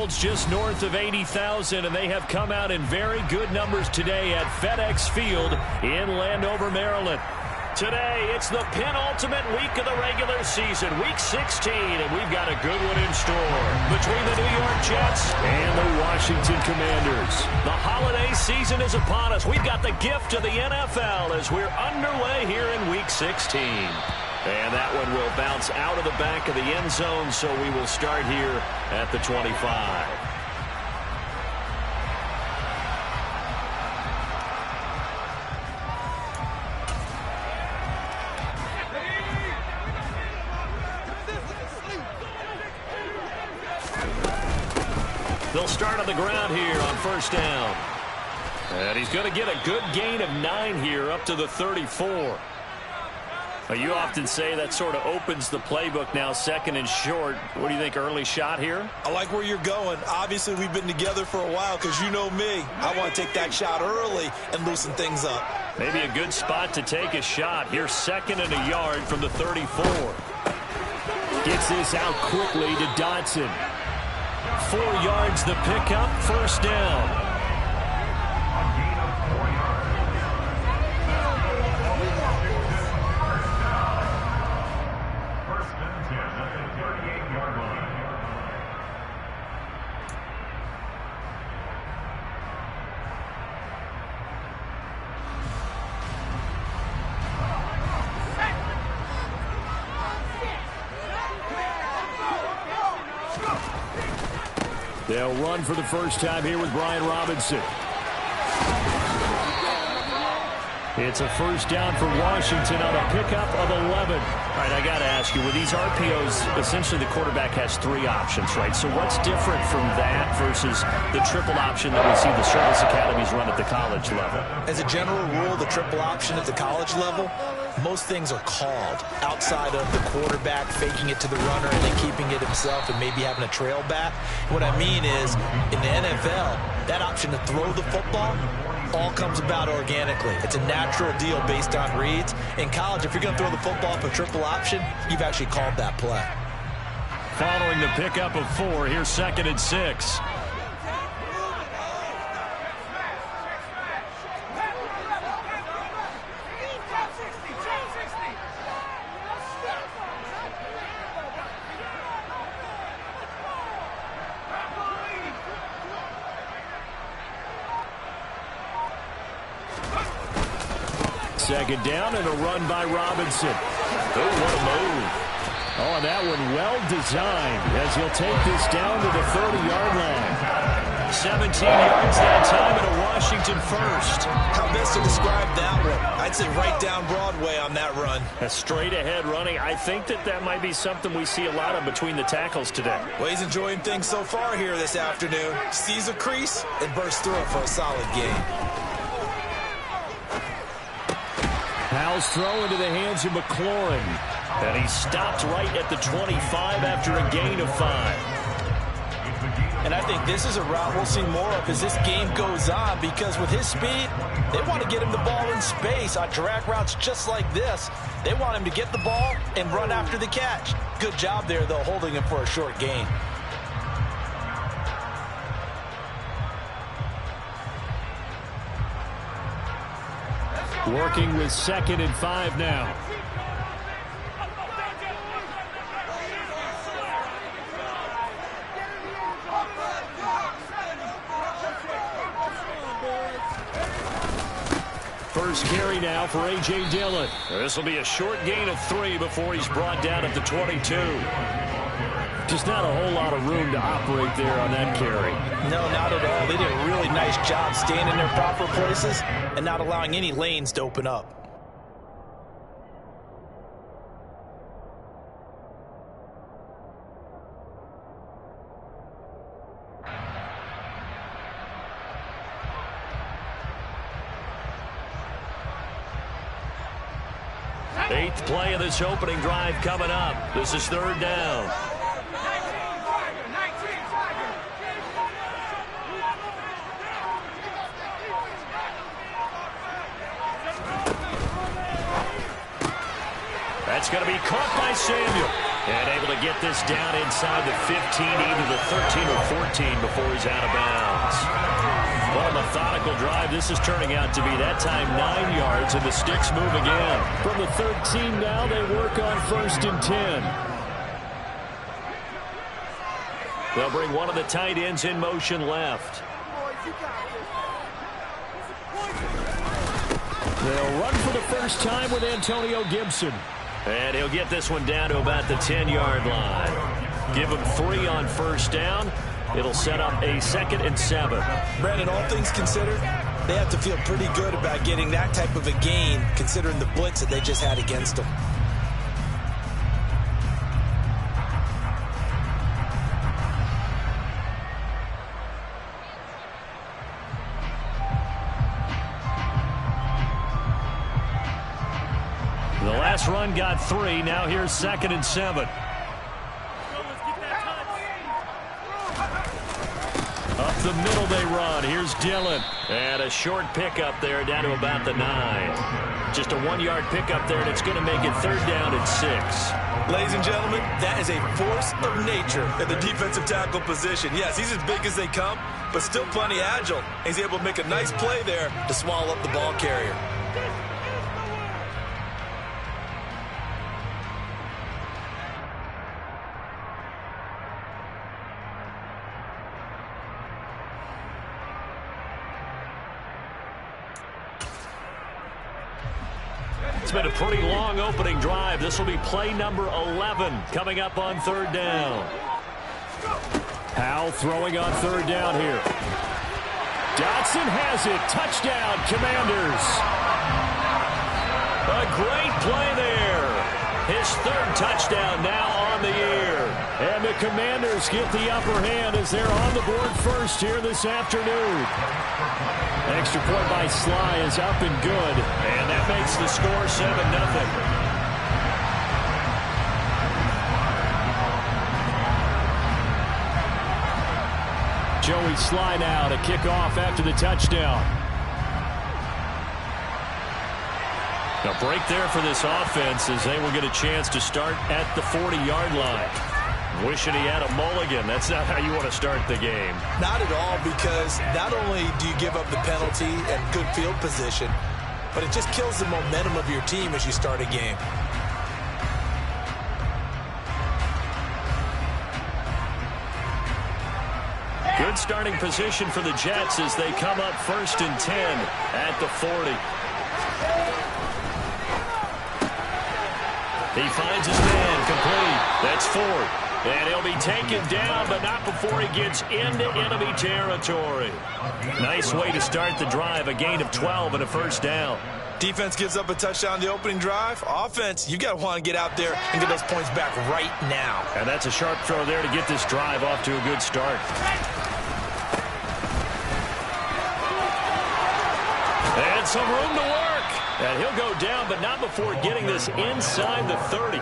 holds just north of 80,000, and they have come out in very good numbers today at FedEx Field in Landover, Maryland. Today, it's the penultimate week of the regular season, Week 16, and we've got a good one in store between the New York Jets and the Washington Commanders. The holiday season is upon us. We've got the gift of the NFL as we're underway here in Week 16. And that one will bounce out of the back of the end zone, so we will start here at the 25. They'll start on the ground here on first down. And he's going to get a good gain of 9 here up to the 34. You often say that sort of opens the playbook now, second and short. What do you think, early shot here? I like where you're going. Obviously, we've been together for a while because you know me. I want to take that shot early and loosen things up. Maybe a good spot to take a shot. Here's second and a yard from the 34. Gets this out quickly to Dotson. 4 yards the pickup, first down. They'll run for the first time here with Brian Robinson. It's a first down for Washington on a pickup of 11. All right, I got to ask you, with these RPOs, essentially the quarterback has 3 options, right? So what's different from that versus the triple option that we see the service academies run at the college level? As a general rule, the triple option at the college level, most things are called outside of the quarterback faking it to the runner and then keeping it himself and maybe having a trail back. What I mean is, in the NFL, that option to throw the football all comes about organically. It's a natural deal based on reads. In college, if you're going to throw the football for triple option, you've actually called that play. Following the pickup of 4, here's second and 6. Second down and a run by Robinson. Oh, what a move. Oh, and that one well designed as he'll take this down to the 30-yard line. 17 yards that time and a Washington first. How best to describe that one? I'd say right down Broadway on that run. A straight ahead running. I think that might be something we see a lot of between the tackles today. Well, he's enjoying things so far here this afternoon. Sees a crease and bursts through it for a solid gain. Powell's throw into the hands of McLaurin. And he stopped right at the 25 after a gain of 5. And I think this is a route we'll see more of as this game goes on, because with his speed, they want to get him the ball in space on drag routes just like this. They want him to get the ball and run after the catch. Good job there, though, holding him for a short gain. Working with second and 5 now. First carry now for A.J. Dillon. This will be a short gain of 3 before he's brought down at the 22. Just not a whole lot of room to operate there on that carry. No, not at all. They did a really nice job staying in their proper places and not allowing any lanes to open up. Eighth play of this opening drive coming up. This is third down. That's going to be caught by Samuel. And able to get this down inside the 15, either the 13 or 14 before he's out of bounds. What a methodical drive this is turning out to be. That time 9 yards, and the sticks move again. From the 13 now, they work on 1st and 10. They'll bring one of the tight ends in motion left. They'll run for the first time with Antonio Gibson. And he'll get this one down to about the 10-yard line. Give him 3 on 1st down. It'll set up a 2nd and 7. Brandon, all things considered, they have to feel pretty good about getting that type of a gain, considering the blitz that they just had against them. The last run got 3. Now here's 2nd and 7. Up the middle they run. Here's Dillon. And a short pickup there down to about the 9. Just a 1-yard pickup there, and it's going to make it 3rd down and 6. Ladies and gentlemen, that is a force of nature at the defensive tackle position. Yes, he's as big as they come, but still plenty agile. He's able to make a nice play there to swallow up the ball carrier. It's been a pretty long opening drive. This will be play number 11 coming up on 3rd down. Howell throwing on 3rd down here. Dotson has it. Touchdown, Commanders. A great play there. His 3rd touchdown now on the year. And the Commanders get the upper hand as they're on the board first here this afternoon. Extra point by Sly is up and good. And that makes the score 7-0. Joey Sly now to kick off after the touchdown. A break there for this offense as they will get a chance to start at the 40-yard line. Wishing he had a mulligan. That's not how you want to start the game. Not at all, because not only do you give up the penalty and good field position, but it just kills the momentum of your team as you start a game. Good starting position for the Jets as they come up 1st and 10 at the 40. He finds his man complete. That's Ford. And he'll be taken down, but not before he gets into enemy territory. Nice way to start the drive. A gain of 12 and a 1st down. Defense gives up a touchdown the opening drive. Offense, you got to want to get out there and get those points back right now. And that's a sharp throw there to get this drive off to a good start. And some room to work. And he'll go down, but not before getting this inside the 30.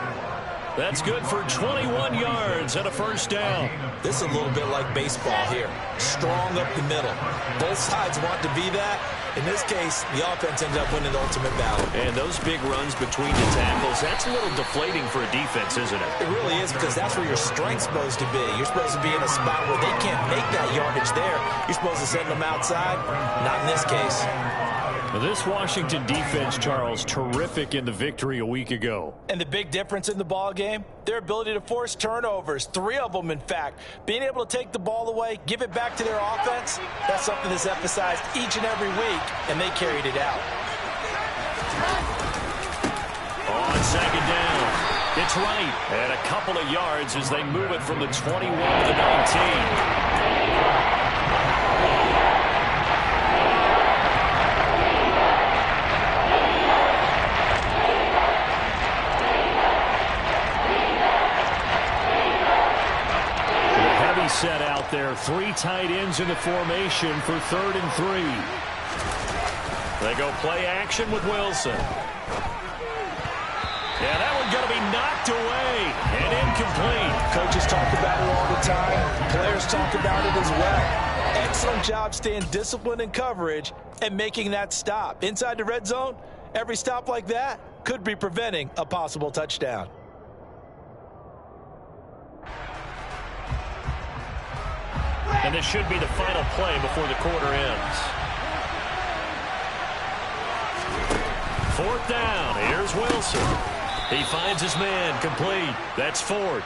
That's good for 21 yards and a 1st down. This is a little bit like baseball here. Strong up the middle. Both sides want to be that. In this case, the offense ended up winning the ultimate battle. And those big runs between the tackles, that's a little deflating for a defense, isn't it? It really is, because that's where your strength's supposed to be. You're supposed to be in a spot where they can't make that yardage there. You're supposed to send them outside. Not in this case. This Washington defense, Charles, terrific in the victory a week ago. And the big difference in the ball game, their ability to force turnovers, 3 of them, in fact. Being able to take the ball away, give it back to their offense, that's something that's emphasized each and every week, and they carried it out. On 2nd down, it's right. And a couple of yards as they move it from the 21 to the 19. Set out there, 3 tight ends in the formation for 3rd and 3. They go play action with Wilson. Yeah, that one's going to be knocked away and incomplete. Coaches talk about it all the time. Players talk about it as well. Excellent job staying disciplined in coverage and making that stop. Inside the red zone, every stop like that could be preventing a possible touchdown. And this should be the final play before the quarter ends. 4th down. Here's Wilson. He finds his man complete. That's Ford.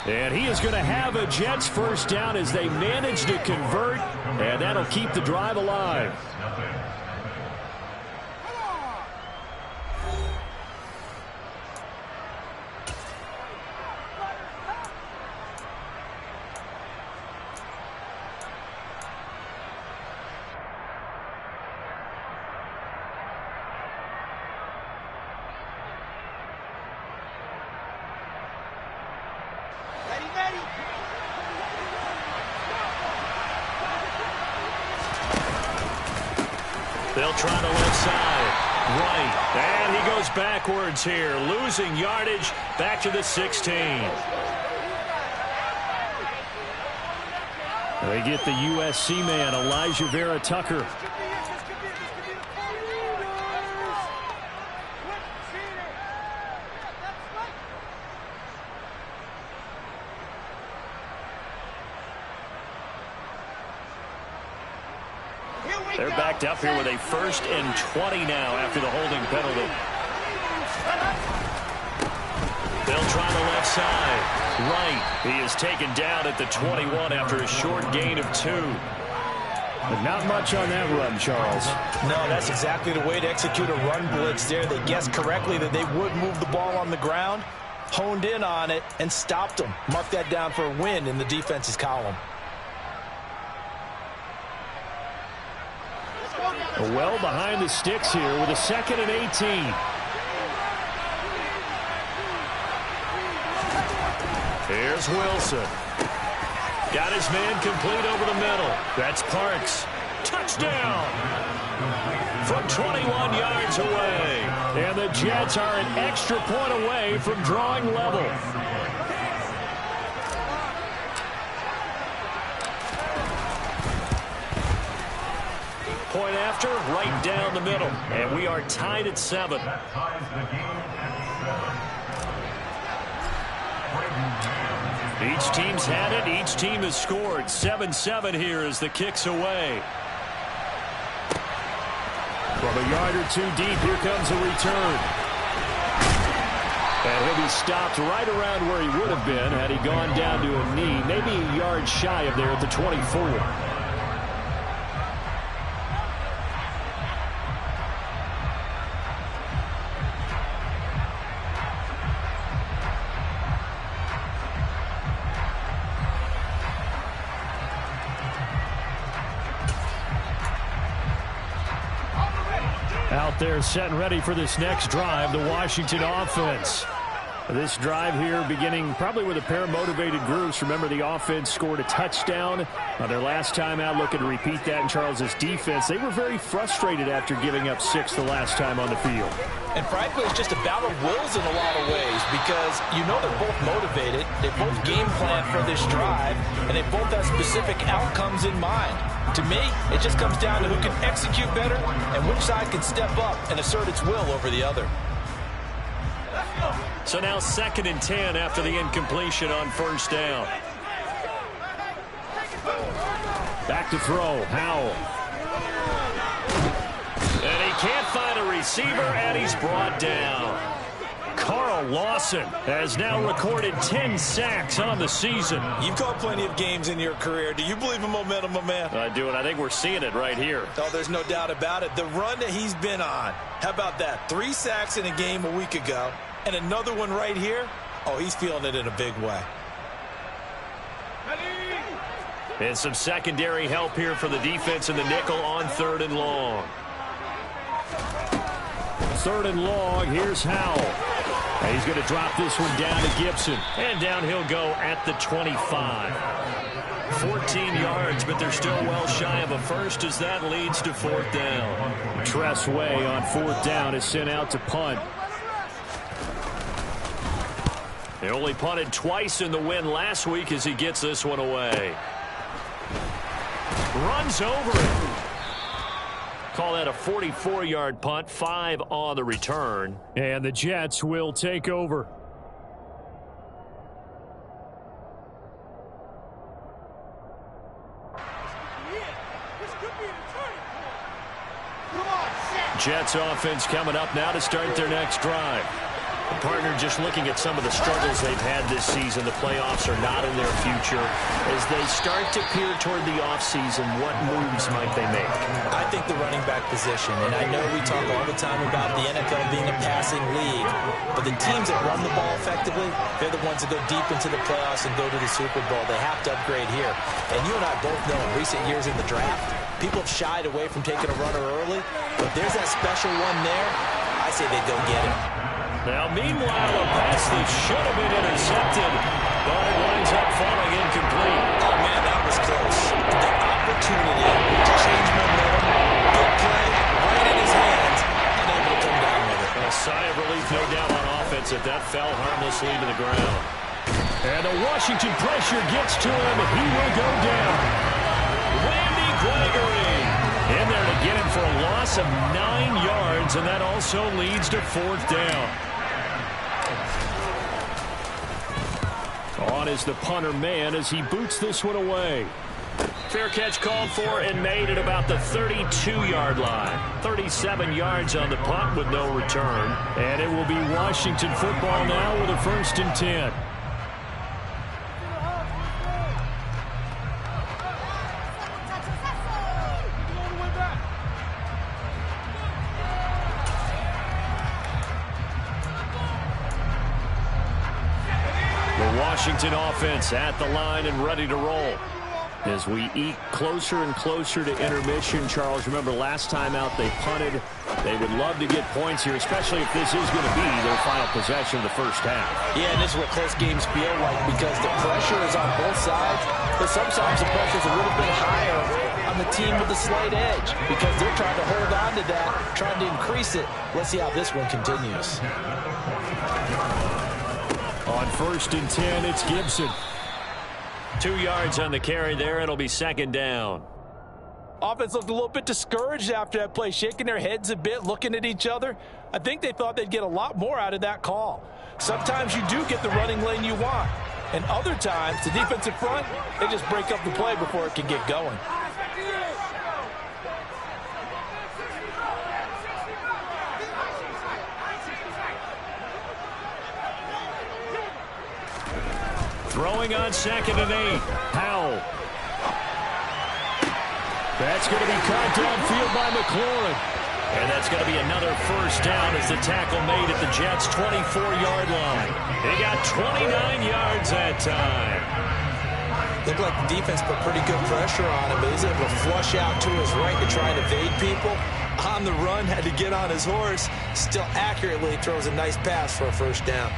And he is going to have a Jets first down as they manage to convert, and that'll keep the drive alive. They'll try the left side. Right. And he goes backwards here, losing yardage back to the 16. They get the USC man, Elijah Vera Tucker. They're backed up here with a 1st and 20 now after the holding penalty. They'll try the left side. Right. He is taken down at the 21 after a short gain of 2. But not much on that run, Charles. No, that's exactly the way to execute a run blitz there. They guessed correctly that they would move the ball on the ground, honed in on it, and stopped them. Mark that down for a win in the defense's column. Well behind the sticks here with a 2nd and 18. Here's Wilson. Got his man complete over the middle. That's Parks. Touchdown! From 21 yards away. And the Jets are an extra point away from drawing level. Point after, right down the middle. And we are tied at 7. Each team's had it. Each team has scored. 7-7 here as the kick's away. From a yard or 2 deep, here comes a return. And he'll be stopped right around where he would have been had he gone down to a knee, maybe a yard shy of there at the 24. Out there set and ready for this next drive, the Washington offense. This drive here beginning probably with a pair of motivated groups. Remember, the offense scored a touchdown their last time out. Looking to repeat that in Charles's defense. They were very frustrated after giving up 6 the last time on the field. And frankly, it's just a battle of wills in a lot of ways because you know they're both motivated. They both game plan for this drive, and they both have specific outcomes in mind. To me, it just comes down to who can execute better and which side can step up and assert its will over the other. So now 2nd and 10 after the incompletion on 1st down. Back to throw, Howell. And he can't find a receiver, and he's brought down. Carl Lawson has now recorded 10 sacks on the season. You've called plenty of games in your career. Do you believe in momentum, my man? I do, and I think we're seeing it right here. Oh, there's no doubt about it. The run that he's been on. How about that? 3 sacks in a game a week ago, and another one right here. Oh, he's feeling it in a big way. And some secondary help here for the defense in the nickel on 3rd and long. 3rd and long, here's Howell. And he's going to drop this one down to Gibson. And down he'll go at the 25. 14 yards, but they're still well shy of a first as that leads to 4th down. Tress Way on 4th down is sent out to punt. He only punted twice in the win last week as he gets this one away. Runs over it. Call that a 44-yard punt, 5 on the return. And the Jets will take over. Jets offense coming up now to start their next drive. The partner just looking at some of the struggles they've had this season. The playoffs are not in their future. As they start to peer toward the offseason, what moves might they make? I think the running back position, and I know we talk all the time about the NFL being a passing league, but the teams that run the ball effectively, they're the ones that go deep into the playoffs and go to the Super Bowl. They have to upgrade here. And you and I both know in recent years in the draft, people have shied away from taking a runner early, but there's that special one there. I say they go get it. Now, meanwhile, a pass that should have been intercepted, but it winds up falling incomplete. Oh, man, that was close. The opportunity to change momentum, big play, right in his hands, unable to come down with it. A sigh of relief, no doubt, on offense that that fell harmlessly to the ground. And the Washington pressure gets to him, and he will go down. Randy Gregory in there to get him for a loss of 9 yards, and that also leads to 4th down. On is the punter man as he boots this one away. Fair catch called for and made at about the 32-yard line. 37 yards on the punt with no return. And it will be Washington football now with a 1st and 10. Washington offense at the line and ready to roll. As we eke closer and closer to intermission, Charles, remember last time out they punted. They would love to get points here, especially if this is going to be their final possession of the first half. Yeah, and this is what close games feel like because the pressure is on both sides, but sometimes the pressure is a little bit higher on the team with the slight edge because they're trying to hold on to that, trying to increase it. Let's see how this one continues. On 1st and 10, it's Gibson. 2 yards on the carry there. It'll be 2nd down. Offense looked a little bit discouraged after that play, shaking their heads a bit, looking at each other. I think they thought they'd get a lot more out of that call. Sometimes you do get the running lane you want, and other times, the defensive front, they just break up the play before it can get going. Throwing on 2nd and 8. Powell. That's going to be caught downfield by McLaurin. And that's going to be another 1st down as the tackle made at the Jets' 24-yard line. They got 29 yards that time. Looked like the defense put pretty good pressure on him, but he's able to flush out to his right to try and evade people. On the run, had to get on his horse. Still accurately throws a nice pass for a 1st down.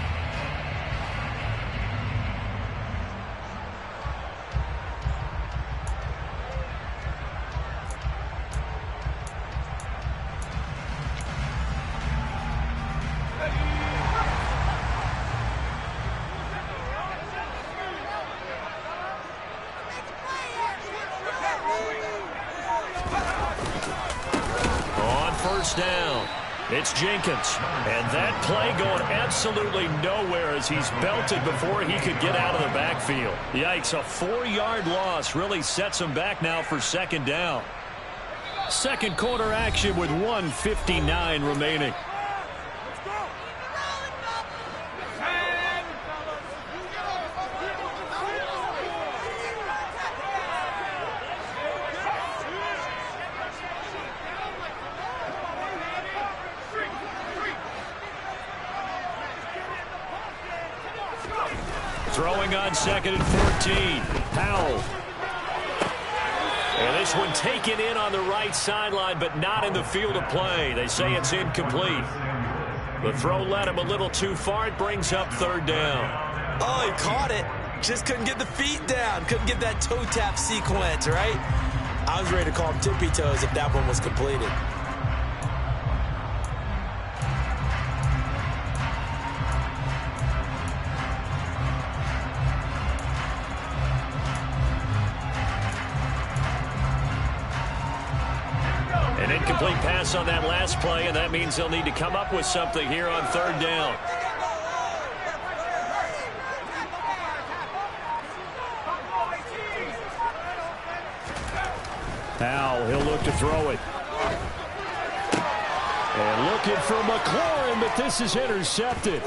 Down. It's Jenkins. And that play going absolutely nowhere as he's belted before he could get out of the backfield. Yikes, a 4-yard loss really sets him back now for 2nd down. 2nd quarter action with 1:59 remaining. Throwing on 2nd and 14. Powell. And this one taken in on the right sideline, but not in the field of play. They say it's incomplete. The throw led him a little too far. It brings up 3rd down. Oh, he caught it. Just couldn't get the feet down. Couldn't get that toe tap sequence, right? I was ready to call him tippy toes if that one was completed. An incomplete pass on that last play, and that means they'll need to come up with something here on 3rd down. Now he'll look to throw it. And looking for McLaurin, but this is intercepted.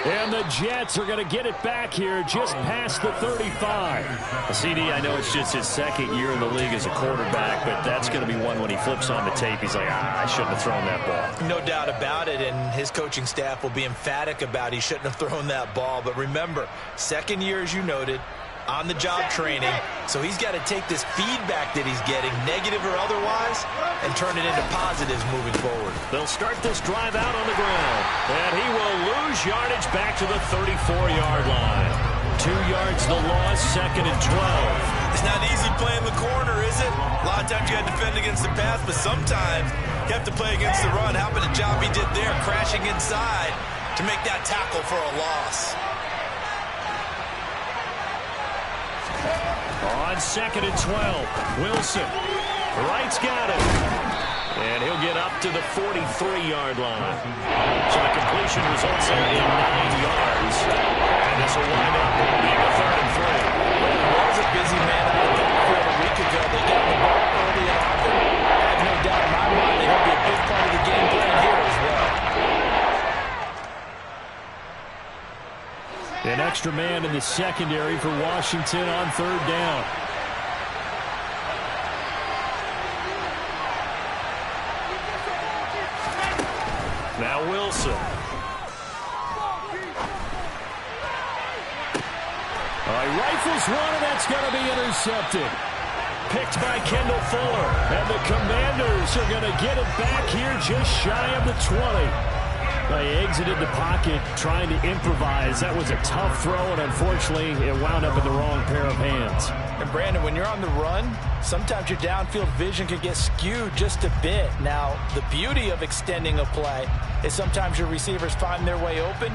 And the Jets are going to get it back here just past the 35. CD, I know it's just his second year in the league as a quarterback, but that's going to be one when he flips on the tape. He's like, I shouldn't have thrown that ball. No doubt about it, and his coaching staff will be emphatic about he shouldn't have thrown that ball. But remember, second year, as you noted, on-the-job training, so he's got to take this feedback that he's getting, negative or otherwise, and turn it into positives moving forward. They'll start this drive out on the ground, and he will lose yardage back to the 34-yard line. 2 yards the loss, 2nd and 12. It's not easy playing the corner, is it? A lot of times you got to defend against the pass, but sometimes you have to play against the run. How about the job he did there, crashing inside to make that tackle for a loss? On 2nd and 12, Wilson. Wright's got it. And he'll get up to the 43-yard line. So the completion results in 9 yards. And this will wind up being a 3rd and 3. Well, it was a busy man out of the backfield a week ago. They got the ball early and often. I have no doubt in my mind they're going to be a big part of the game plan here as well. An extra man in the secondary for Washington on 3rd down. Now Wilson. All right, rifles one, and that's going to be intercepted. Picked by Kendall Fuller. And the Commanders are going to get it back here just shy of the 20. They exited the pocket trying to improvise. That was a tough throw, and unfortunately, it wound up in the wrong pair of hands. And Brandon, when you're on the run, sometimes your downfield vision can get skewed just a bit. Now, the beauty of extending a play is sometimes your receivers find their way open,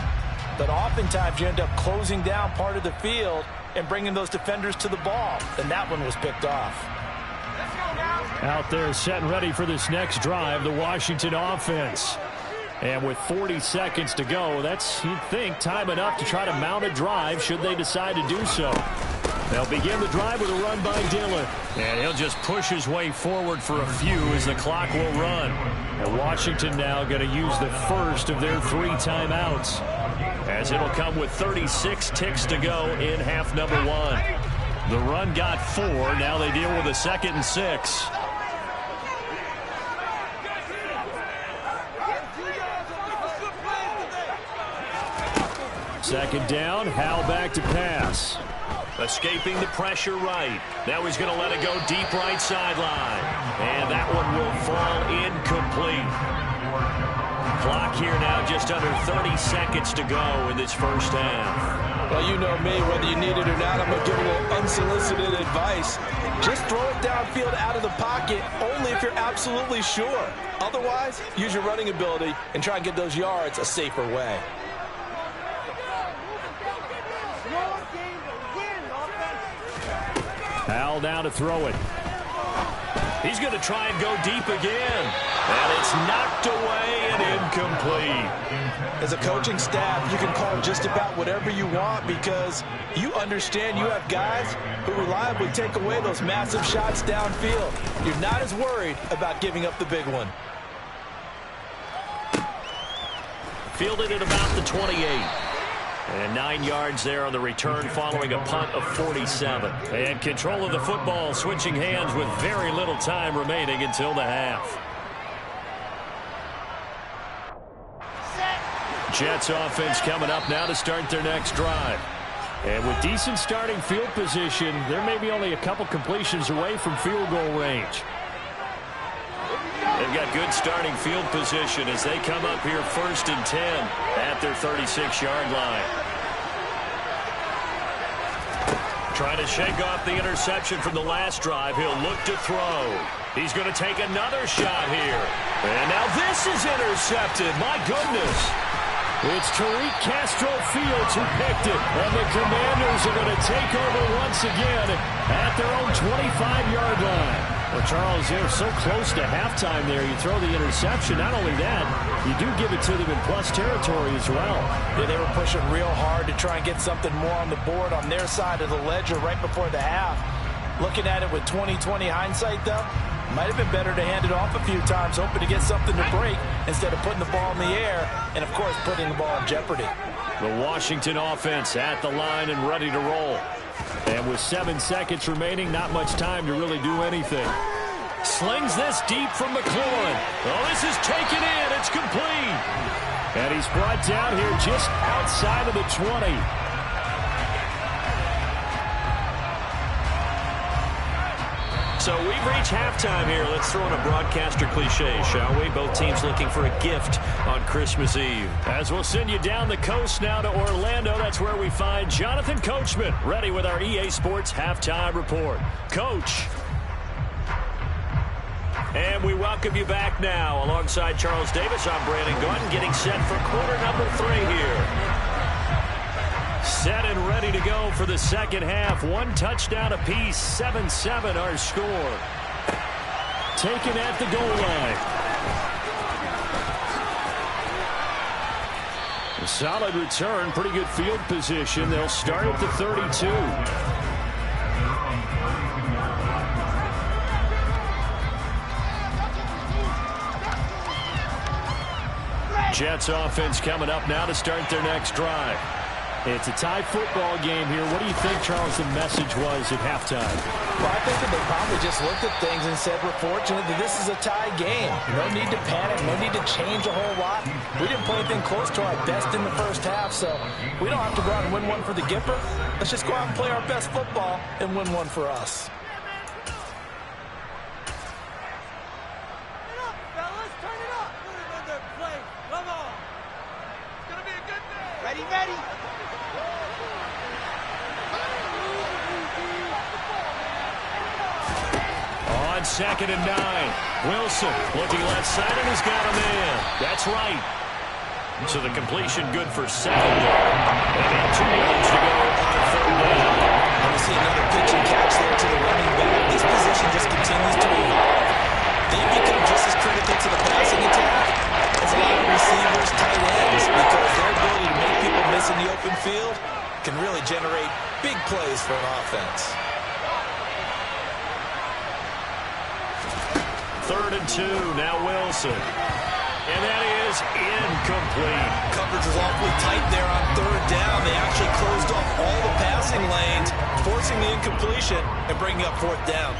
but oftentimes you end up closing down part of the field and bringing those defenders to the ball. And that one was picked off. Out there set and ready for this next drive, the Washington offense. And with 40 seconds to go, that's, you'd think, time enough to try to mount a drive should they decide to do so. They'll begin the drive with a run by Dillon. And he'll just push his way forward for a few as the clock will run. And Washington now going to use the first of their 3 timeouts, as it'll come with 36 ticks to go in half number 1. The run got 4. Now they deal with a 2nd and 6. Second down, Howell back to pass. Escaping the pressure right. Now he's going to let it go deep right sideline. And that one will fall incomplete. Clock here now just under 30 seconds to go in this first half. Well, you know me, whether you need it or not, I'm going to give a little unsolicited advice. Just throw it downfield out of the pocket only if you're absolutely sure. Otherwise, use your running ability and try and get those yards a safer way. Howell down to throw it. He's going to try and go deep again. And it's knocked away and incomplete. As a coaching staff, you can call just about whatever you want because you understand you have guys who reliably take away those massive shots downfield. You're not as worried about giving up the big one. Fielded at about the 28. And 9 yards there on the return following a punt of 47. And control of the football switching hands with very little time remaining until the half. Jets offense coming up now to start their next drive. And with decent starting field position, there may be only a couple completions away from field goal range. They've got good starting field position as they come up here 1st and 10 at their 36-yard line. Trying to shake off the interception from the last drive. He'll look to throw. He's going to take another shot here. And now this is intercepted. My goodness. It's Tariq Castro Fields who picked it. And the Commanders are going to take over once again at their own 25-yard line. Well, Charles, they're so close to halftime there. You throw the interception. Not only that, you do give it to them in plus territory as well. Yeah, they were pushing real hard to try and get something more on the board on their side of the ledger right before the half. Looking at it with 20/20 hindsight, though, might have been better to hand it off a few times, hoping to get something to break instead of putting the ball in the air and, of course, putting the ball in jeopardy. The Washington offense at the line and ready to roll. And with 7 seconds remaining, not much time to really do anything. Slings this deep from McLaurin. Oh, this is taken in. It's complete. And he's brought down here just outside of the 20. So we've reached halftime here. Let's throw in a broadcaster cliche, shall we? Both teams looking for a gift on Christmas Eve. As we'll send you down the coast now to Orlando, that's where we find Jonathan Coachman, ready with our EA Sports Halftime Report. Coach. And we welcome you back now. Alongside Charles Davis, I'm Brandon Gaudin, getting set for quarter number 3 here. Set and ready to go for the second half. 1 touchdown apiece, 7-7 our score. Taken at the goal line. A solid return, pretty good field position. They'll start at the 32. Jets offense coming up now to start their next drive. It's a tie football game here. What do you think, Charles, the message was at halftime? Well, I think that they probably just looked at things and said, we're fortunate that this is a tie game. No need to panic. No need to change a whole lot. We didn't play anything close to our best in the first half, so we don't have to go out and win one for the Gipper. Let's just go out and play our best football and win one for us. Second and 9. Wilson looking left side and has got a man. That's right. So the completion good for 7 there. And then 2 yards to go on third down. And we see another pitch and catch there to the running back. This position just continues to evolve. They become just as critical to the passing attack as a lot of receivers, tight ends, because their ability to make people miss in the open field can really generate big plays for an offense. 3rd and 2, now Wilson. And that is incomplete. Coverage was awfully tight there on 3rd down. They actually closed off all the passing lanes, forcing the incompletion and bringing up 4th down.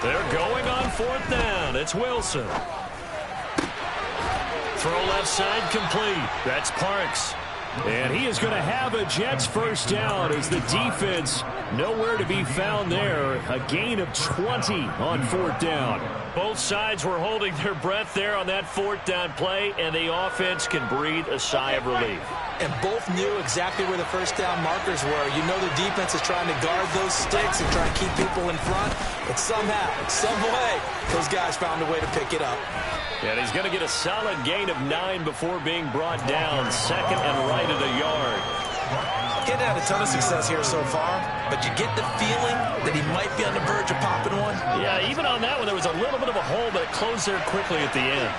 They're going on 4th down. It's Wilson. Throw left side complete. That's Parks. And he is going to have a Jets first down as the defense nowhere to be found there. A gain of 20 on 4th down. Both sides were holding their breath there on that 4th down play, and the offense can breathe a sigh of relief. And both knew exactly where the first down markers were. You know the defense is trying to guard those sticks and try to keep people in front. But somehow, some way, those guys found a way to pick it up. And he's going to get a solid gain of 9 before being brought down. 2nd and right at a yard. Getting had a ton of success here so far, but you get the feeling that he might be on the verge of popping one. Yeah, even on that one, there was a little bit of a hole, but it closed there quickly at the end.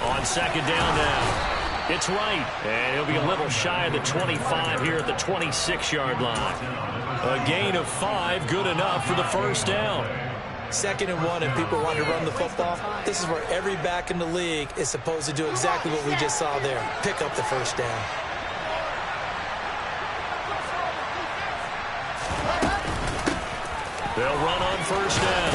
On 2nd down now. It's right, and he'll be a little shy of the 25 here at the 26-yard line. A gain of 5, good enough for the first down. 2nd and 1, and people want to run the football. This is where every back in the league is supposed to do exactly what we just saw there. Pick up the first down. They'll run on first down.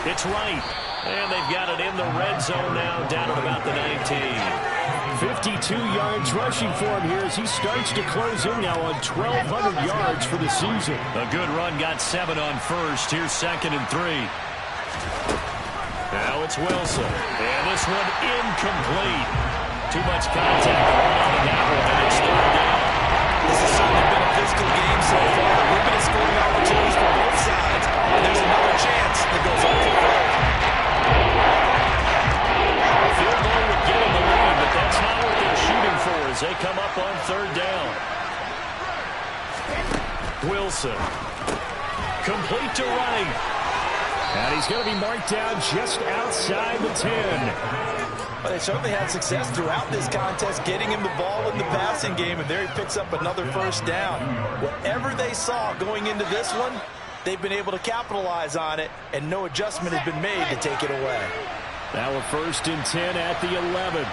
It's right. And they've got it in the red zone now, down at about the 19. 52 yards rushing for him here as he starts to close in now on 1,200 yards for the season. A good run, got 7 on first. Here's 2nd and 3. Now it's Wilson. And this one incomplete. Too much contact to hold on to that one, and it's third down. This has certainly been a physical game so far. Limited scoring opportunities for both sides. And there's another chance that goes up for third. A field goal would get them the lead, but that's not what they're shooting for as they come up on third down. Wilson. Complete to right. And he's going to be marked down just outside the 10. Well, they certainly had success throughout this contest getting him the ball in the passing game, and there he picks up another first down. Whatever they saw going into this one, they've been able to capitalize on it, and no adjustment has been made to take it away. Now a 1st and 10 at the 11.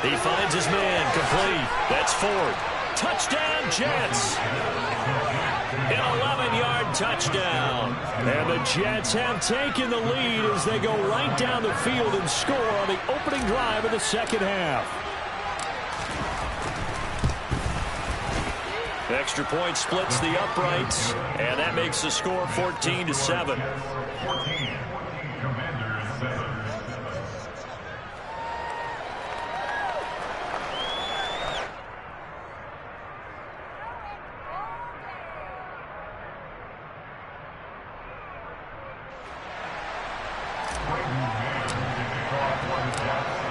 He finds his man, complete. That's Ford. Touchdown, Jets. An 11-yard touchdown. And the Jets have taken the lead as they go right down the field and score on the opening drive of the second half. Extra point splits the uprights, and that makes the score 14-7.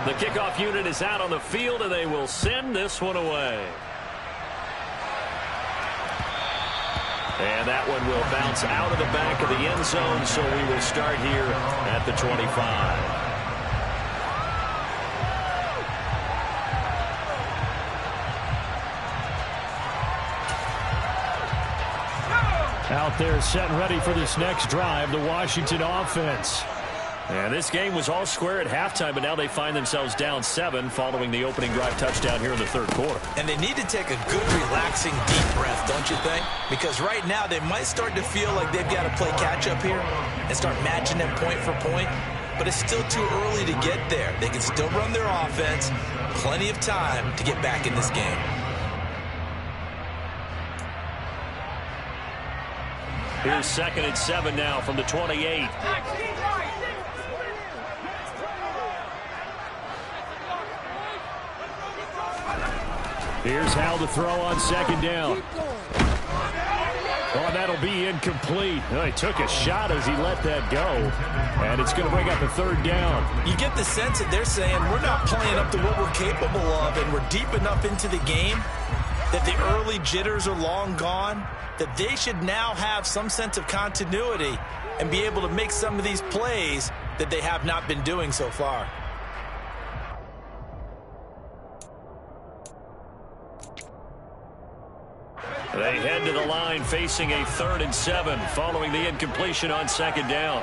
The kickoff unit is out on the field, and they will send this one away. And that one will bounce out of the back of the end zone, so we will start here at the 25. Out there set and ready for this next drive, the Washington offense. And this game was all square at halftime, but now they find themselves down 7 following the opening drive touchdown here in the third quarter. And they need to take a good, relaxing, deep breath, don't you think? Because right now they might start to feel like they've got to play catch-up here and start matching them point for point. But it's still too early to get there. They can still run their offense. Plenty of time to get back in this game. Here's 2nd and 7 now from the 28. Here's Howell to throw on 2nd down. Oh, that'll be incomplete. Oh, he took a shot as he let that go. And it's going to bring up a 3rd down. You get the sense that they're saying we're not playing up to what we're capable of, and we're deep enough into the game that the early jitters are long gone, that they should now have some sense of continuity and be able to make some of these plays that they have not been doing so far. They head to the line facing a 3rd and 7 following the incompletion on 2nd down.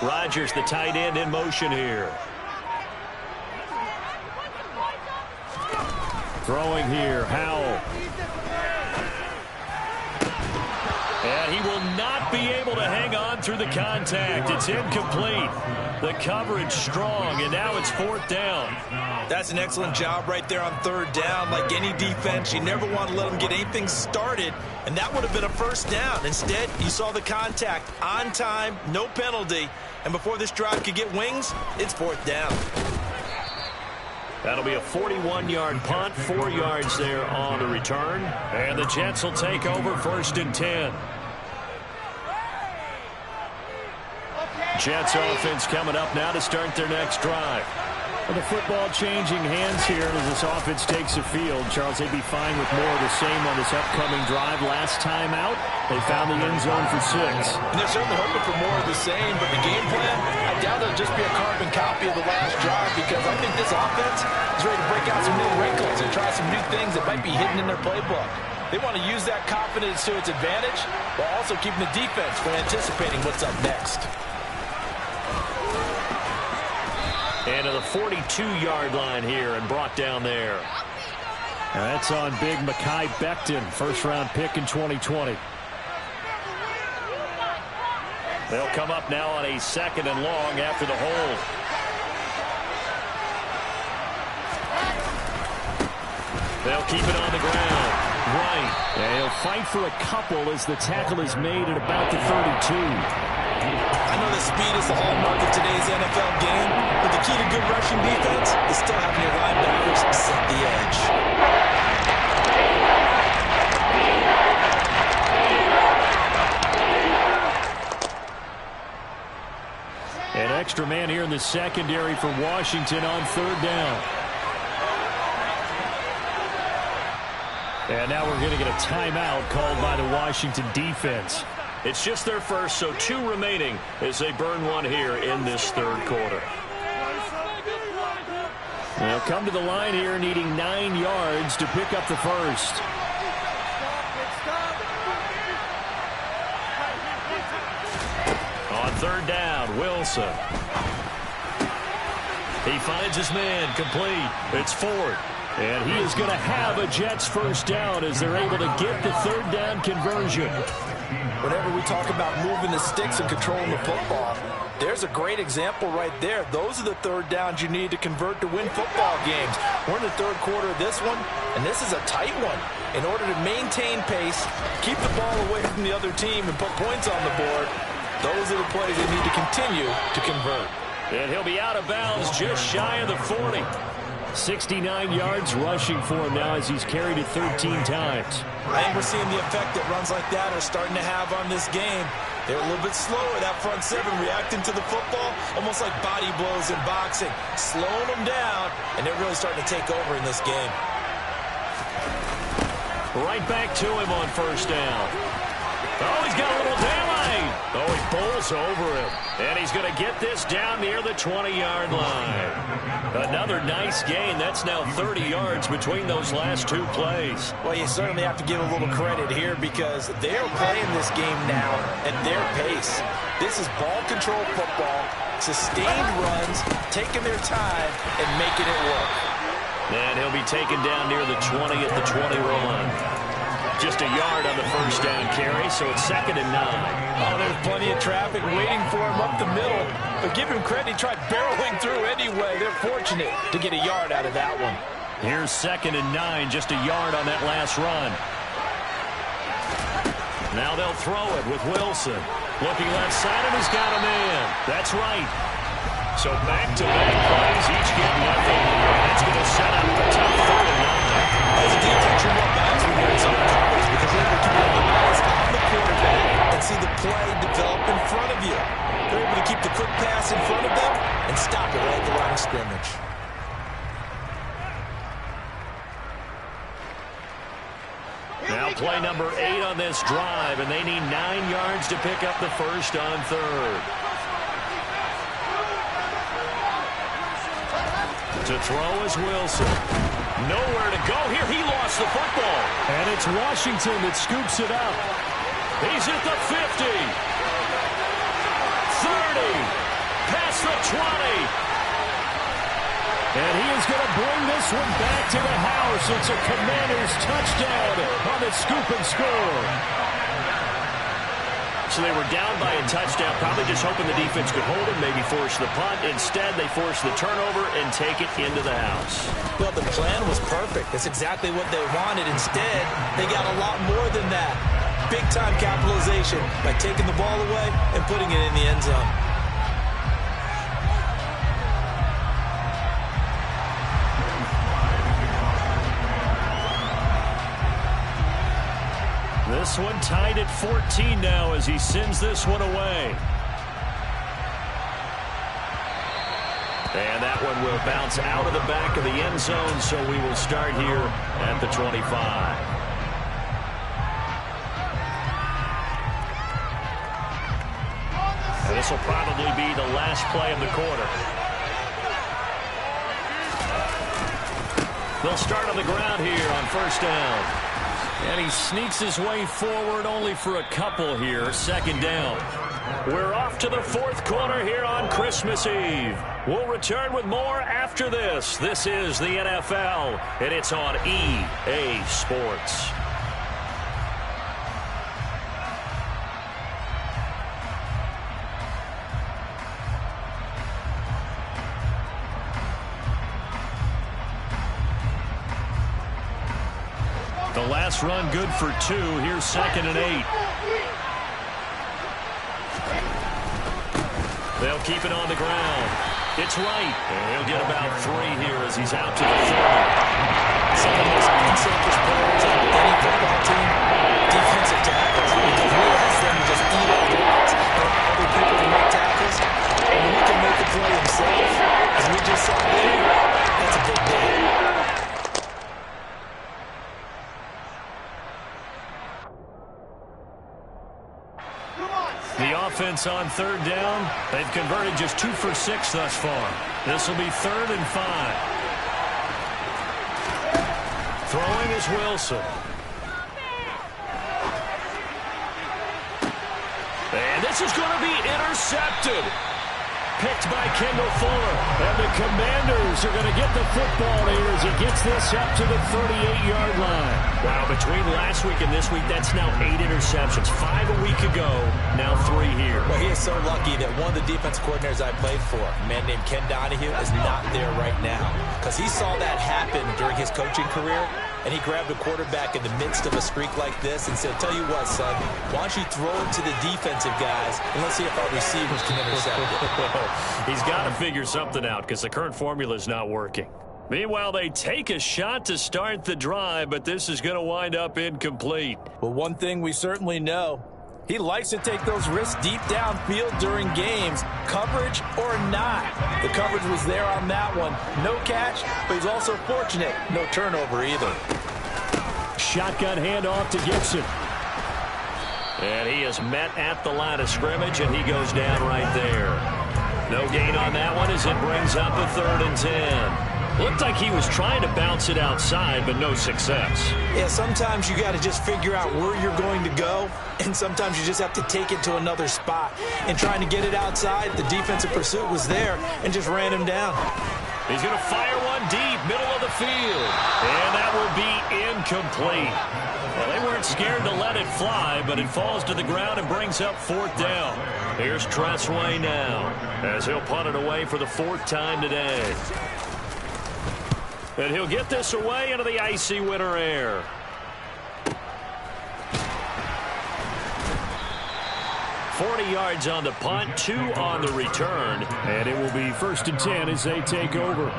Rodgers, the tight end, in motion here. Throwing here, Howell. And he will not be able to hang on through the contact. It's incomplete. The coverage strong, and now it's 4th down. That's an excellent job right there on 3rd down. Like any defense, you never want to let them get anything started, and that would have been a 1st down. Instead, you saw the contact on time, no penalty, and before this drive could get wings, it's 4th down. That'll be a 41-yard punt, 4 yards there on the return. And the Jets will take over 1st and 10. Jets offense coming up now to start their next drive. Well, the football changing hands here as this offense takes the field. Charles, they'd be fine with more of the same on this upcoming drive. Last time out, they found the end zone for 6. And they're certainly hoping for more of the same, but the game plan, I doubt it'll just be a carbon copy of the last drive, because I think this offense is ready to break out some new wrinkles and try some new things that might be hidden in their playbook. They want to use that confidence to its advantage while also keeping the defense from anticipating what's up next. And to the 42-yard line here and brought down there. And that's on big Mekhi Becton, first-round pick in 2020. They'll come up now on a 2nd and long after the hold. They'll keep it on the ground. Right. And he'll fight for a couple as the tackle is made at about the 32. I know that speed is the hallmark of today's NFL game, but the key to good rushing defense is still having your linebackers set the edge. An extra man here in the secondary for Washington on third down. And now we're going to get a timeout called by the Washington defense. It's just their first, so 2 remaining as they burn one here in this third quarter. They'll come to the line here needing 9 yards to pick up the first. On third down, Wilson. He finds his man, complete. It's Ford. And he is going to have a Jets first down as they're able to get the third down conversion. Whenever we talk about moving the sticks and controlling the football, there's a great example right there. Those are the third downs you need to convert to win football games. We're in the third quarter of this one, and this is a tight one. In order to maintain pace, keep the ball away from the other team, and put points on the board, those are the plays they need to continue to convert. And he'll be out of bounds just shy of the 40. 69 yards rushing for him now as he's carried it 13 times. I think we're seeing the effect that runs like that are starting to have on this game. They're a little bit slower, that front seven, reacting to the football, almost like body blows in boxing, slowing them down, and they're really starting to take over in this game. Right back to him on first down. Oh, he's got a little daylight. Oh, he bowls over him. And he's going to get this down near the 20-yard line. Another nice gain. That's now 30 yards between those last 2 plays. Well, you certainly have to give a little credit here because they're playing this game now at their pace. This is ball control football, sustained runs, taking their time, and making it work. And he'll be taken down near the 20 at the 21. Just a yard on the first down carry, so it's 2nd and 9. Oh, there's plenty of traffic waiting for him up the middle. But give him credit, he tried barreling through anyway. They're fortunate to get a yard out of that one. Here's 2nd and 9, just a yard on that last run. Now they'll throw it with Wilson. Looking left side, and he's got a man. That's right. So back-to-back plays, each get nothing. That's going to set up the top 3rd and 9. As a defense, you're more balanced when you're in zone coverage because you're able to keep your eyes on the quarterback and see the play develop in front of you. They're able to keep the quick pass in front of them and stop it right at the line of scrimmage. Now play number 8 on this drive, and they need 9 yards to pick up the first on third. To throw is Wilson. Nowhere to go here. He lost the football. And it's Washington that scoops it up. He's at the 50. 30. Past the 20. And he is going to bring this one back to the house. It's a Commanders touchdown on the scoop and score. So they were down by a touchdown, probably just hoping the defense could hold them, maybe force the punt. Instead, they forced the turnover and take it into the house. Well, the plan was perfect. That's exactly what they wanted. Instead, they got a lot more than that. Big-time capitalization by taking the ball away and putting it in the end zone. This one tied at 14 now as he sends this one away. And that one will bounce out of the back of the end zone, so we will start here at the 25. And this will probably be the last play of the quarter. They'll start on the ground here on first down. And he sneaks his way forward only for a couple here. 2nd down. We're off to the 4th quarter here on Christmas Eve. We'll return with more after this. This is the NFL, and it's on EA Sports. The last run good for 2. Here's 2nd and 8. They'll keep it on the ground. It's right. And he'll get about 3 here as he's out to the 30. Some of the most unselfish players on any football team, defensive tackles. Because we ask them to just eat off blocks and allow other people to make tackles. And when he can make the play himself, as we just saw there, that's a big day. The offense on 3rd down. They've converted just 2 for 6 thus far. This will be 3rd and 5. Throwing is Wilson. And this is going to be intercepted. Picked by Kendall Fuller. And the Commanders are going to get the football here as he gets this up to the 38-yard line. Wow, between last week and this week, that's now 8 interceptions. 5 a week ago, now 3 here. Well, he is so lucky that one of the defensive coordinators I played for, a man named Ken Donahue, is not there right now. Because he saw that happen during his coaching career, and he grabbed a quarterback in the midst of a streak like this and said, tell you what, son, why don't you throw it to the defensive guys, and let's see if our receivers can intercept it. He's got to figure something out because the current formula is not working. Meanwhile, they take a shot to start the drive, but this is going to wind up incomplete. Well, one thing we certainly know, he likes to take those risks deep downfield during games, coverage or not. The coverage was there on that one. No catch, but he's also fortunate. No turnover either. Shotgun handoff to Gibson. And he is met at the line of scrimmage, and he goes down right there. No gain on that one as it brings up a 3rd and 10. Looked like he was trying to bounce it outside, but no success. Yeah, sometimes you got to just figure out where you're going to go, and sometimes you just have to take it to another spot. And trying to get it outside, the defensive pursuit was there and just ran him down. He's going to fire one deep, middle of the field. And that will be incomplete. Well, they weren't scared to let it fly, but it falls to the ground and brings up 4th down. Here's Tressway now, as he'll punt it away for the 4th time today. And he'll get this away into the icy winter air. $40 yards on the punt, 2 on the return. And it will be 1st and 10 as they take over.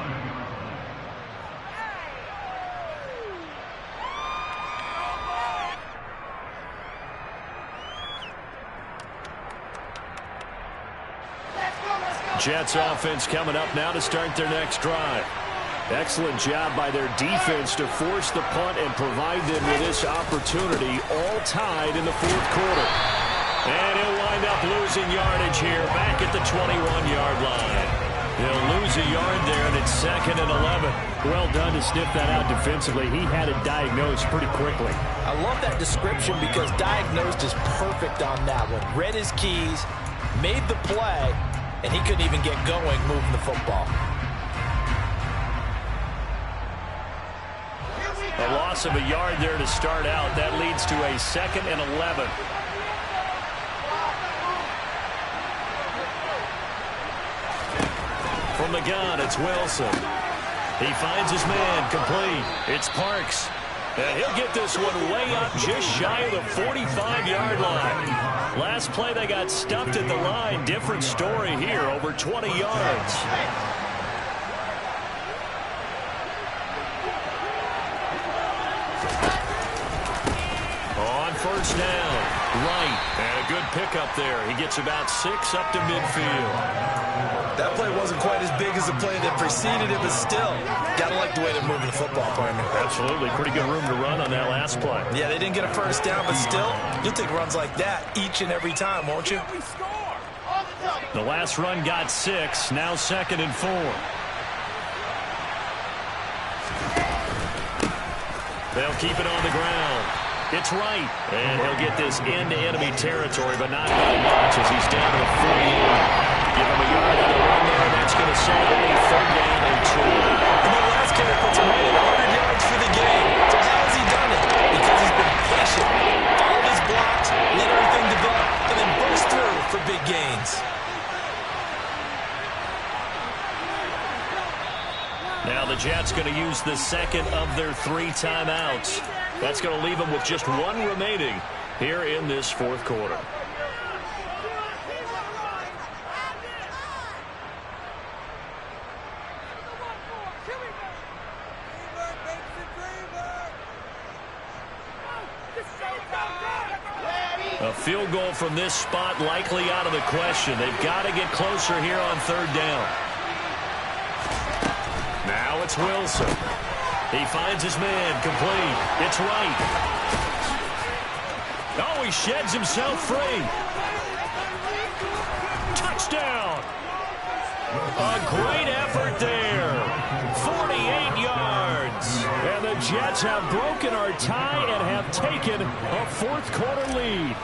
Jets offense coming up now to start their next drive. Excellent job by their defense to force the punt and provide them with this opportunity, all tied in the 4th quarter. And he'll wind up losing yardage here back at the 21-yard line. He'll lose a yard there, and it's 2nd and 11. Well done to sniff that out defensively. He had it diagnosed pretty quickly. I love that description because diagnosed is perfect on that one. Read his keys, made the play, and he couldn't even get going moving the football. A loss of a yard there to start out. That leads to a 2nd and 11. From the gun, it's Wilson. He finds his man, complete. It's Parks. And he'll get this one way up just shy of the 45-yard line. Last play, they got stuffed at the line. Different story here, over 20 yards. On 1st down, right. And a good pickup there. He gets about 6 up to midfield. That play wasn't quite as big as the play that preceded it, but still, gotta like the way they're moving the football, partner. Absolutely. Pretty good room to run on that last play. Yeah, they didn't get a 1st down, but still, you'll take runs like that each and every time, won't you? The last run got 6, now 2nd and 4. They'll keep it on the ground. It's right. And he'll get this into enemy territory, but not by much as he's down to the 48. Give him a yard on the run there, and that's going to set a 3rd down and 2. And the last kicker puts him right at 100 yards for the game. So how has he done it? Because he's been patient, followed his blocks, let everything develop, and then burst through for big gains. Now the Jets going to use the 2nd of their 3 timeouts. That's going to leave them with just one remaining here in this fourth quarter. A field goal from this spot likely out of the question. They've got to get closer here on third down. Now it's Wilson. He finds his man, complete. It's right. Oh, he sheds himself free. Touchdown. A great effort there. 48 yards. And the Jets have broken our tie and have taken a fourth quarter lead.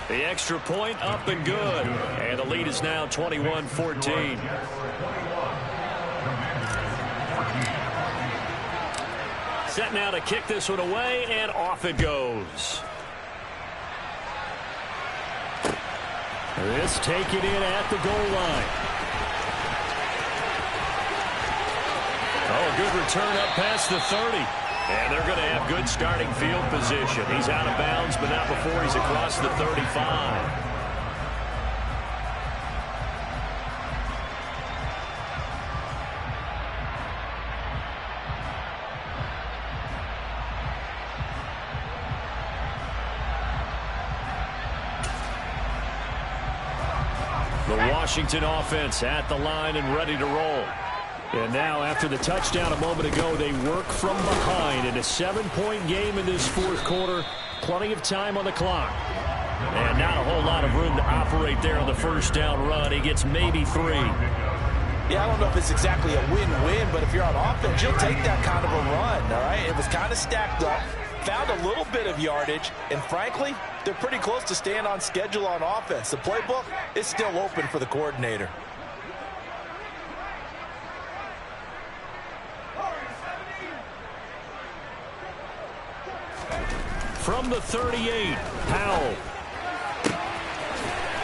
The extra point up and good. And the lead is now 21-14. Set now to kick this one away, and off it goes. This taken in at the goal line. Oh, good return up past the 30. And they're going to have good starting field position. He's out of bounds, but not before he's across the 35. The Washington offense at the line and ready to roll. And now, after the touchdown a moment ago, they work from behind in a 7-point game in this fourth quarter. Plenty of time on the clock. And not a whole lot of room to operate there on the first down run. He gets maybe 3. Yeah, I don't know if it's exactly a win-win, but if you're on offense, you'll take that kind of a run, all right? It was kind of stacked up, found a little bit of yardage, and frankly, they're pretty close to staying on schedule on offense. The playbook is still open for the coordinator. From the 38, Powell.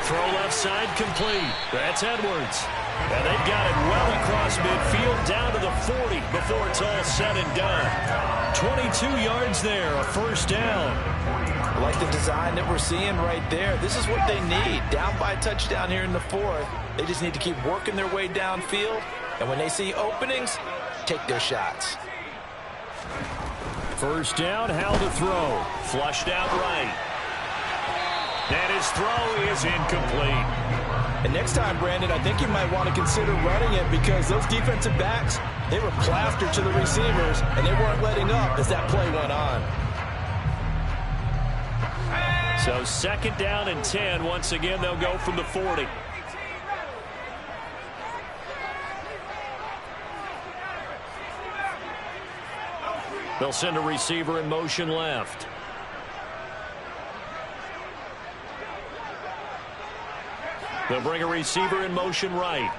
Throw left side complete. That's Edwards. And they've got it well across midfield down to the 40 before it's all said and done. 22 yards there, a first down. I like the design that we're seeing right there. This is what they need. Down by a touchdown here in the fourth. They just need to keep working their way downfield. And when they see openings, take their shots. First down, Howell to throw. Flushed out right. And his throw is incomplete. And next time, Brandon, I think you might want to consider running it because those defensive backs, they were plastered to the receivers, and they weren't letting up as that play went on. So second down and 10. Once again, they'll go from the 40. They'll send a receiver in motion left. They'll bring a receiver in motion right.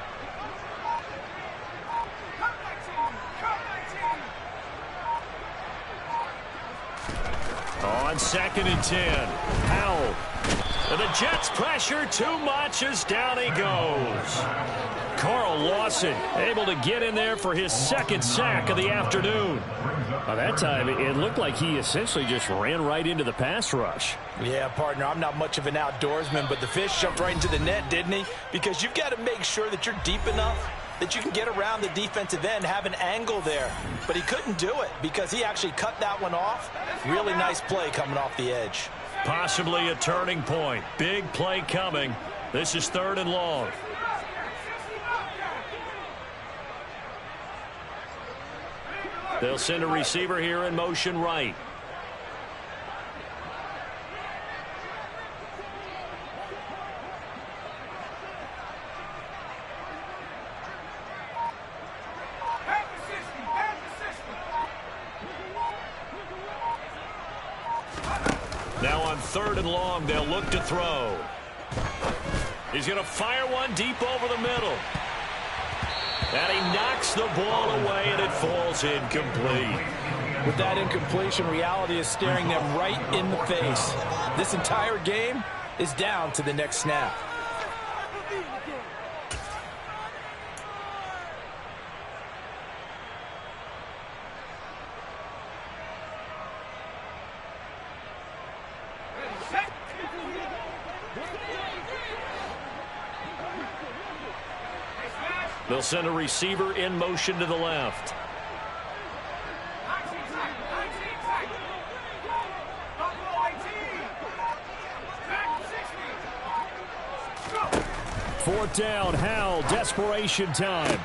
On second and 10, Powell. And the Jets pressure too much as down he goes. Carl Lawson able to get in there for his second sack of the afternoon. By that time, it looked like he essentially just ran right into the pass rush. Yeah, partner, I'm not much of an outdoorsman, but the fish jumped right into the net, didn't he? Because you've got to make sure that you're deep enough that you can get around the defensive end, have an angle there. But he couldn't do it because he actually cut that one off. Really nice play coming off the edge. Possibly a turning point. Big play coming. This is third and long. They'll send a receiver here in motion right. Now on third and long, they'll look to throw. He's going to fire one deep over the middle. And he knocks the ball away, and it falls incomplete. With that incompletion, reality is staring them right in the face. This entire game is down to the next snap. They'll send a receiver in motion to the left. Fourth down, Howell, desperation time.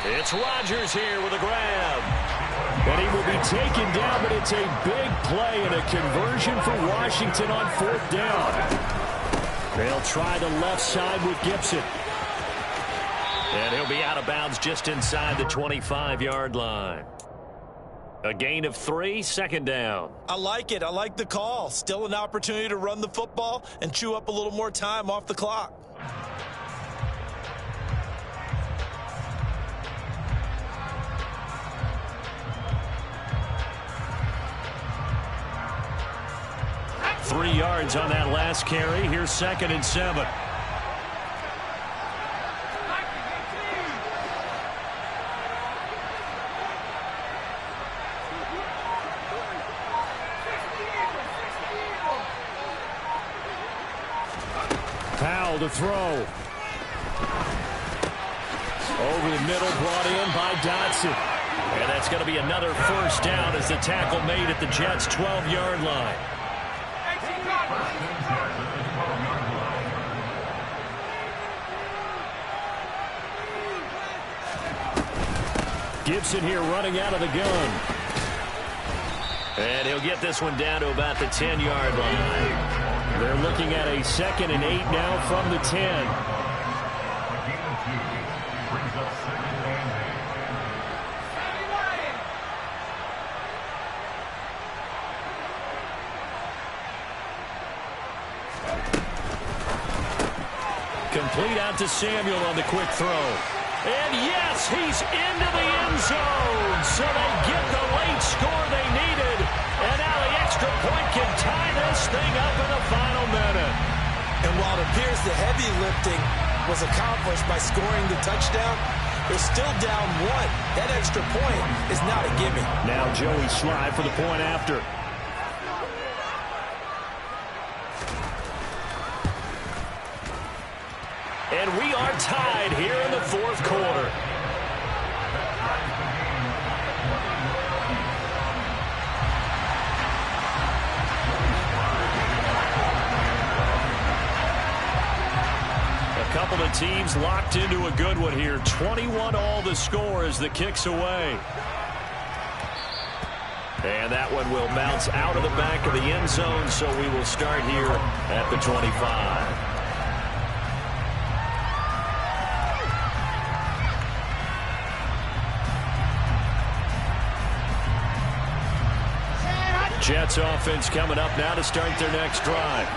It's Rodgers here with a grab. And he will be taken down, but it's a big play and a conversion for Washington on fourth down. They'll try the left side with Gibson. And he'll be out of bounds just inside the 25-yard line. A gain of 3, second down. I like it. I like the call. Still an opportunity to run the football and chew up a little more time off the clock. Three yards on that last carry. Here's 2nd and 7. Powell to throw. Over the middle, brought in by Dotson. And that's going to be another first down as the tackle made at the Jets' 12-yard line. Gibson here running out of the gun. And he'll get this one down to about the 10-yard line. They're looking at a 2nd and 8 now from the 10. Complete out to Samuel on the quick throw. And yes, he's into the end zone. So they get the late score they needed. And now the extra point can tie this thing up in the final minute. And while it appears the heavy lifting was accomplished by scoring the touchdown, they're still down 1. That extra point is not a gimme. Now Joey Slye for the point after. And we are tied here in the fourth quarter. A couple of teams locked into a good one here. 21 all the score as the kick's away. And that one will bounce out of the back of the end zone, so we will start here at the 25. Jets offense coming up now to start their next drive.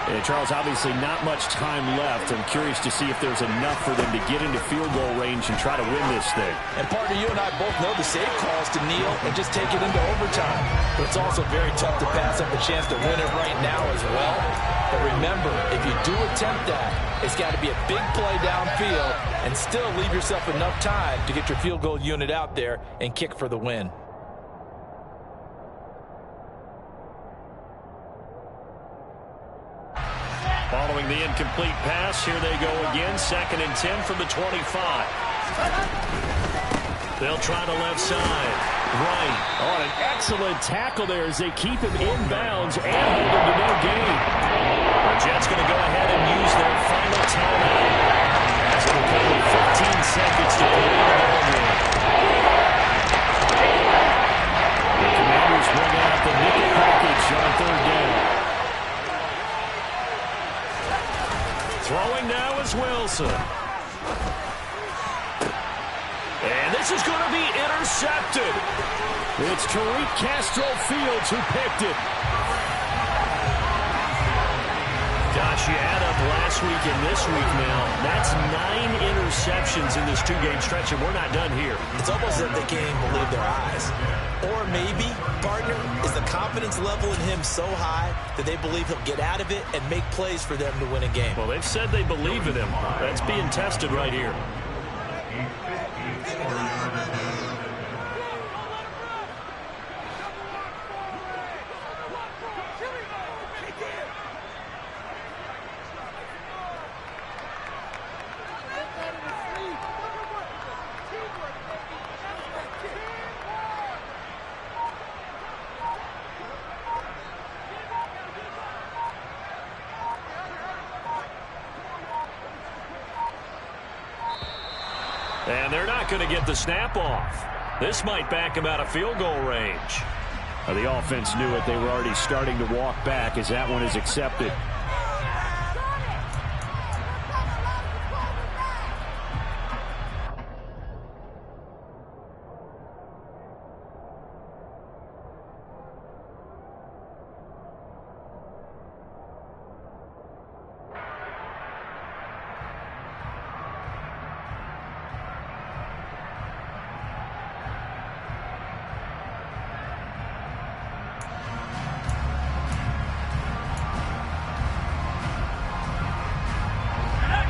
And Charles, obviously not much time left. I'm curious to see if there's enough for them to get into field goal range and try to win this thing. And partner, you and I both know the safe calls to kneel and just take it into overtime. But it's also very tough to pass up a chance to win it right now as well. But remember, if you do attempt that, it's got to be a big play downfield and still leave yourself enough time to get your field goal unit out there and kick for the win. Following the incomplete pass, here they go again. 2nd and 10 from the 25. They'll try the left side. Right. Oh, an excellent tackle there as they keep him inbounds and hold him to no gain. The Jets going to go ahead and use their final timeout. As it will come with 15 seconds to play in the ball game. The Commanders bring out the nickel package on 3rd down. Throwing now is Wilson. And this is going to be intercepted. It's Tariq Castro-Fields who picked it. Gosh, you add up last week and this week now. That's 9 interceptions in this 2-game stretch, and we're not done here. It's almost as if they can't even believe their eyes. Or maybe, partner, is the confidence level in him so high that they believe he'll get out of it and make plays for them to win a game. Well, they've said they believe in him. That's being tested right here. And they're not going to get the snap off. This might back him out of field goal range. The offense knew it. They were already starting to walk back as that one is accepted.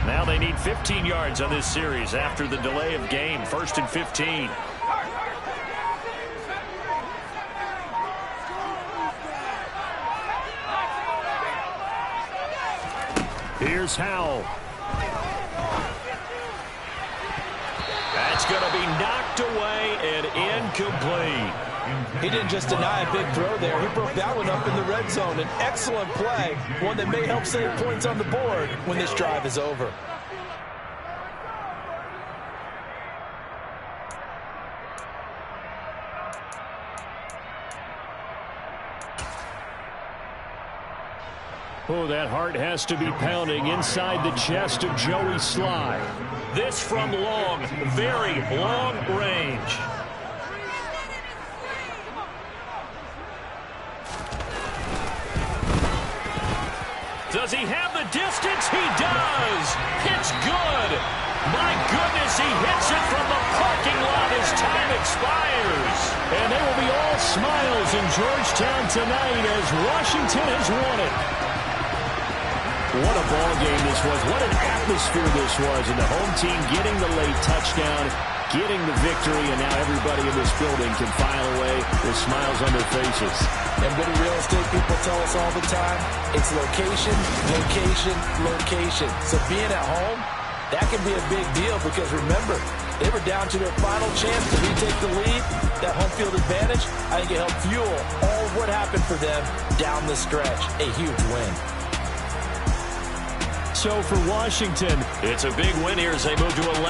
Now they need 15 yards on this series after the delay of game. 1st and 15. Here's Howell. That's going to be knocked away and incomplete. He didn't just deny a big throw there. He broke that one up in the red zone. An excellent play, one that may help save points on the board when this drive is over. Oh, that heart has to be pounding inside the chest of Joey Slye. This from long, very long range. Does he have the distance? He does. It's good. My goodness, he hits it from the parking lot as time expires. And they will be all smiles in Georgetown tonight as Washington has won it. What a ball game this was. What an atmosphere this was. And the home team getting the late touchdown, getting the victory, and now everybody in this building can file away with smiles on their faces. And what do real estate people tell us all the time? It's location, location, location. So being at home, that can be a big deal because remember, they were down to their final chance to retake the lead. That home field advantage, I think it helped fuel all of what happened for them down the stretch. A huge win. So for Washington, it's a big win here as they move to 11.